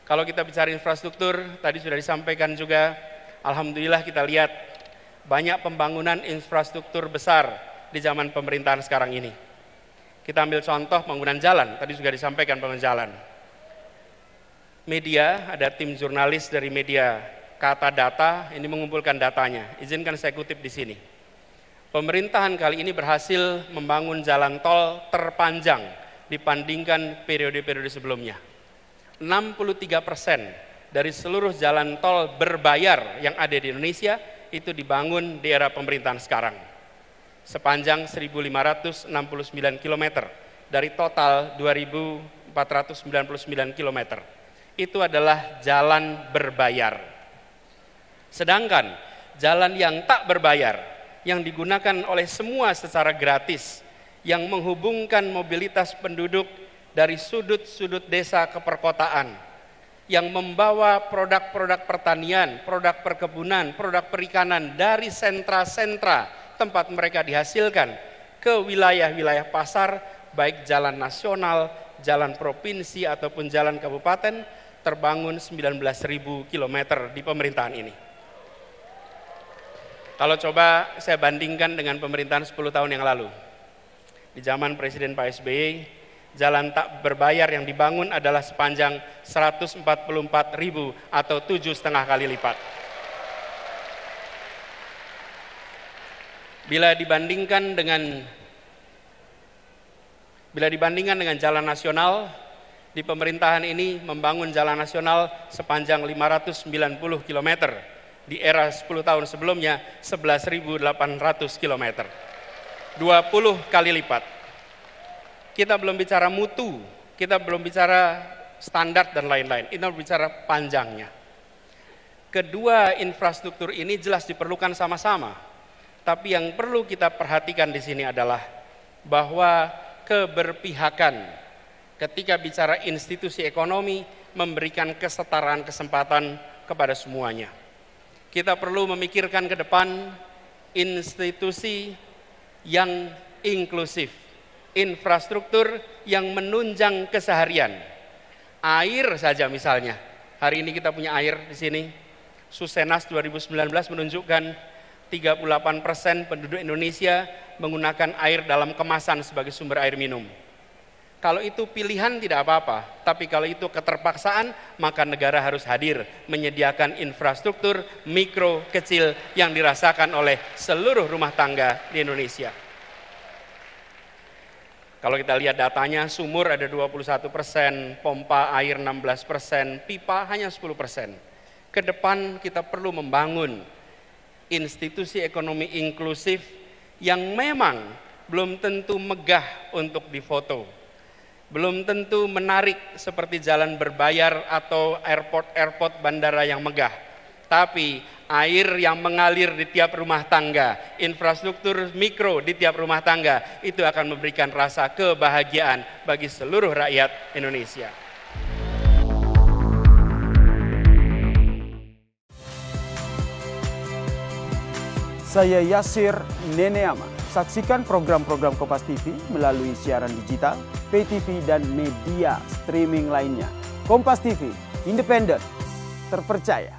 Kalau kita bicara infrastruktur, tadi sudah disampaikan juga, alhamdulillah kita lihat banyak pembangunan infrastruktur besar di zaman pemerintahan sekarang ini. Kita ambil contoh pembangunan jalan, tadi juga disampaikan pembangunan jalan. Media, ada tim jurnalis dari media Kata Data, ini mengumpulkan datanya. Izinkan saya kutip di sini. Pemerintahan kali ini berhasil membangun jalan tol terpanjang dibandingkan periode-periode sebelumnya. 63% dari seluruh jalan tol berbayar yang ada di Indonesia itu dibangun di era pemerintahan sekarang. Sepanjang 1.569 km dari total 2.499 km. Itu adalah jalan berbayar. Sedangkan jalan yang tak berbayar, yang digunakan oleh semua secara gratis, yang menghubungkan mobilitas penduduk dari sudut-sudut desa ke perkotaan, yang membawa produk-produk pertanian, produk perkebunan, produk perikanan dari sentra-sentra tempat mereka dihasilkan ke wilayah-wilayah pasar, baik jalan nasional, jalan provinsi ataupun jalan kabupaten, terbangun 19.000 km di pemerintahan ini. Kalau coba saya bandingkan dengan pemerintahan 10 tahun yang lalu, di zaman Presiden Pak SBY, jalan tak berbayar yang dibangun adalah sepanjang 144.000 atau 7,5 kali lipat. Bila dibandingkan dengan jalan nasional, di pemerintahan ini membangun jalan nasional sepanjang 590 km. Di era 10 tahun sebelumnya 11.800 km. 20 kali lipat. Kita belum bicara mutu, kita belum bicara standar dan lain-lain. Kita bicara panjangnya. Kedua infrastruktur ini jelas diperlukan sama-sama. Tapi yang perlu kita perhatikan di sini adalah bahwa keberpihakan ketika bicara institusi ekonomi memberikan kesetaraan kesempatan kepada semuanya. Kita perlu memikirkan ke depan institusi yang inklusif, infrastruktur yang menunjang keseharian. Air saja misalnya, hari ini kita punya air di sini. Susenas 2019 menunjukkan 38% penduduk Indonesia menggunakan air dalam kemasan sebagai sumber air minum. Kalau itu pilihan tidak apa-apa, tapi kalau itu keterpaksaan, maka negara harus hadir menyediakan infrastruktur mikro kecil yang dirasakan oleh seluruh rumah tangga di Indonesia. Kalau kita lihat datanya, sumur ada 21%, pompa air 16%, pipa hanya 10%. Ke depan kita perlu membangun institusi ekonomi inklusif yang memang belum tentu megah untuk difoto. Belum tentu menarik seperti jalan berbayar atau airport bandara yang megah. Tapi air yang mengalir di tiap rumah tangga, infrastruktur mikro di tiap rumah tangga, itu akan memberikan rasa kebahagiaan bagi seluruh rakyat Indonesia. Saya Yasir Neneama. Saksikan program-program Kompas TV melalui siaran digital, pay TV, dan media streaming lainnya. Kompas TV, independen, terpercaya.